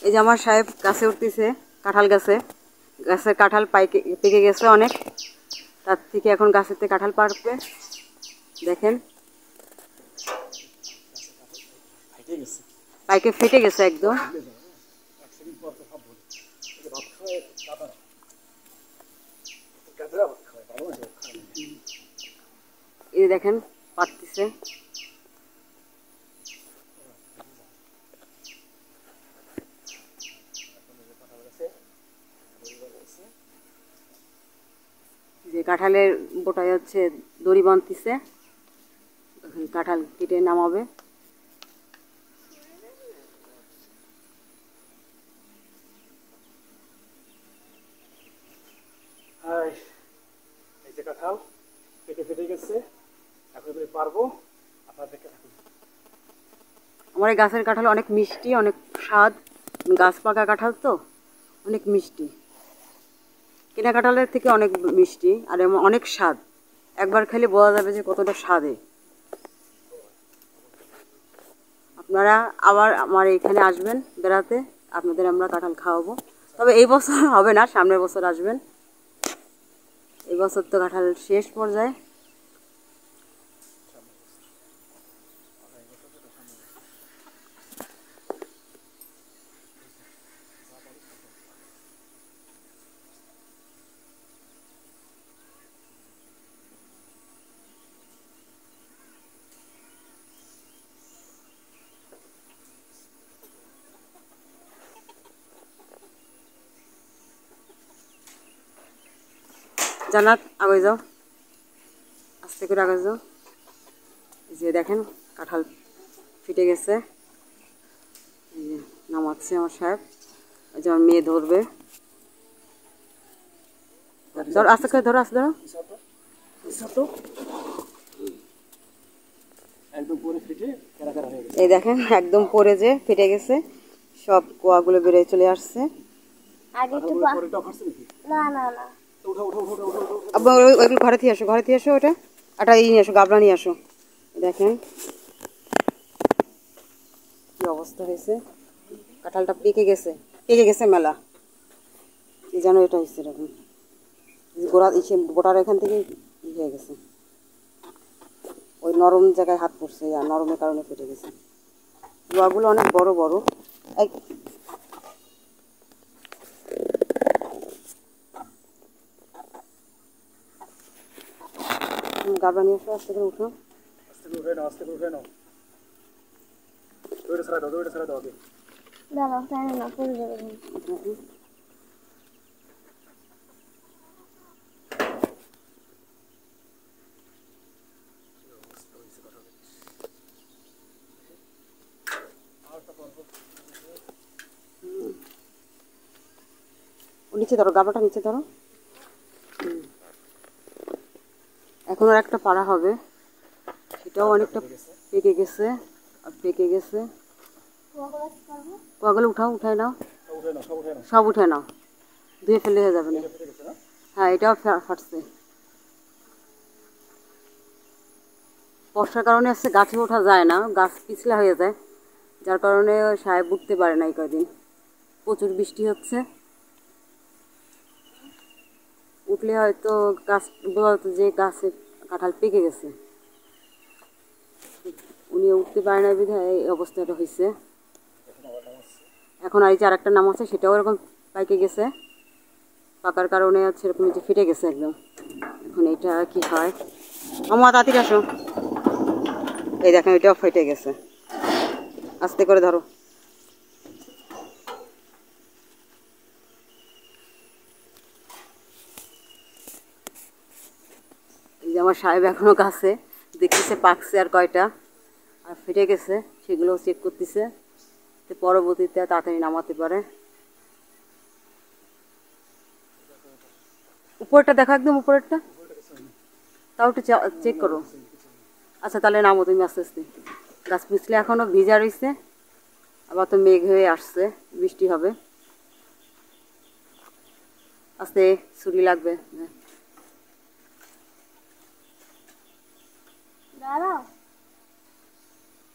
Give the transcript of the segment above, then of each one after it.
এই যে আমার সাহেব গাছে উঠতেছে, কাঁঠাল গাছে। গাছের কাঁঠাল পেকে গেছে অনেক, তার থেকে এখন গাছের থেকে কাঁঠাল পাড়বে। দেখেন পাইকে ফেটে গেছে একদম। এই দেখেন পাড়তেছে। যে কাঁঠালের বোটায় হচ্ছে দড়ি বাঁধতেছে, কাঁঠাল কেটে নামাবে। এই যে কাঁঠাল পেটে ফেটে গেছে, এখন আমি পারবো। আপনার দেখে থাকুন। আমার এই গাছের কাঁঠাল অনেক মিষ্টি, অনেক স্বাদ। গাছ পাকা কাঁঠাল তো অনেক মিষ্টি, কেনা কাঁঠালের থেকে অনেক মিষ্টি আর অনেক স্বাদ। একবার খেলে বোঝা যাবে যে কতটা স্বাদে। আপনারা আবার আমার এখানে আসবেন বেড়াতে, আপনাদের আমরা কাঁঠাল খাওয়াবো। তবে এই বছর হবে না, সামনের বছর আসবেন। এই বছর তো কাঁঠাল শেষ পর্যায়ে। জানাত আগে যাও, আস্তে করে আগে যাও। যে দেখেন কাঁঠাল ফেটে গেছে, নামাচ্ছে আমার সাহেব। ওই যে আমার মেয়ে ধরবে, ধরো আস্তে করে, ধরো আস্তে ধরো। এই দেখেন একদম পরে যে ফেটে গেছে, সব কোয়াগুলো বেরিয়ে চলে আসছে। ওইগুলো ঘরে থেকে আসো, ঘরে থেকে আসো। ওটা একটা নিয়ে আসো, গাবলা নিয়ে আসো। দেখেন কি অবস্থা হয়েছে, কাঁঠালটা পেকে গেছে, পেকে গেছে মেলা। এই যেন এটা হচ্ছে এরকম গোড়া ইসে গোটার এখান থেকে হয়ে গেছে, ওই নরম জায়গায় হাত পড়ছে আর নরমের কারণে ফেটে গেছে। গোয়াগুলো অনেক বড় বড়। গাবলা নিয়ে আসো, আস্তে করে উঠো। আস্তে করে উঠে নাও, আস্তে করে উঠে নাও। দৌড়ে ছাড়া দাও, দৌড়ে ছাড়া দাও আগে। দাদা ফ্যান না পড়ে যাবে। নিচে ধরো, গাবলাটা নিচে ধরো। এখন আর একটা পাড়া হবে, সেটাও অনেকটা পেকে গেছে আর পেকে গেছে। কোয়াগুলো উঠাও, উঠায় নাও, সব উঠে নাও, ধুয়ে ফেলে হয়ে যাবে না। হ্যাঁ এটাও ফাটছে, বর্ষার কারণে হচ্ছে গাছে ওঠা যায় না, গাছ পিছলা হয়ে যায়, যার কারণে সাহেব উঠতে পারে না এই কদিন। প্রচুর বৃষ্টি হচ্ছে, উঠলে হয়তো গাছ বলতো যে গাছে কাঁঠাল পেকে গেছে, উনি উঠতে পারে না বিধায় এই অবস্থাটা হয়েছে। এখন আর এই যে আর একটা নাম আছে, সেটাও এরকম পাইকে গেছে, পাকার কারণে হচ্ছে এরকম যে ফেটে গেছে একদম। এখন এইটা কি হয়, আমার তাড়াতাড়ি আসো। এই দেখেন এটাও ফেটে গেছে, আস্তে করে ধরো। এই যে আমার সাহেব এখনো গাছে দেখতেছে পাকছে আর কয়টা, আর ফেটে গেছে সেগুলো চেক করতেছে, পরবর্তীতে তাড়াতাড়ি নামাতে পারে। উপরটা দেখো, একদম উপরেরটা, তাও একটু চেক করো। আচ্ছা তাহলে নামো তুমি আস্তে আস্তে, গাছ পিছলে এখনও ভিজা রয়েছে, আবার তো মেঘ হয়ে আসছে, বৃষ্টি হবে। আস্তে, ছুরি লাগবে।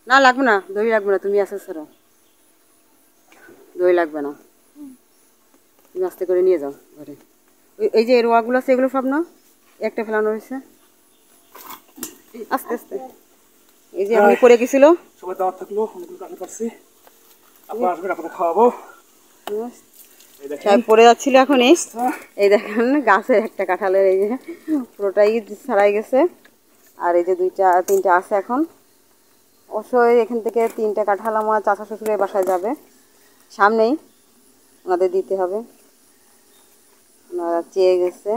না লাগবে না, দড়ি লাগবে না, তুমি আস্তে ছাড়ো। দই লাগবে না, তুমি আস্তে করে নিয়ে যাও ঘরে। এই যে রোয়াগুলো আছে এগুলো সব না, একটা ফেলানো হয়েছে, আস্তে আস্তে। এই যে এখনই পড়ে গেছিল। সবাই দাওয়াত থাকলো, অনেকগুলো কাঁঠাল পাচ্ছি, আপনারা আসবেন, আপনাদের খাওয়াবো। এই দেখেন সব পড়ে যাচ্ছিল এখনই। অবস্থা। এই দেখেন গাছের একটা কাঁঠালের এই যে পুরোটাই ছাড়াই গেছে, আর এই যে তিনটা আছে এখন। অবশ্যই এখান থেকে 3টা কাঁঠাল আমার চাচা শ্বশুরের বাসায় যাবে, সামনেই, ওনাদের দিতে হবে, ওনারা চেয়ে গেছে।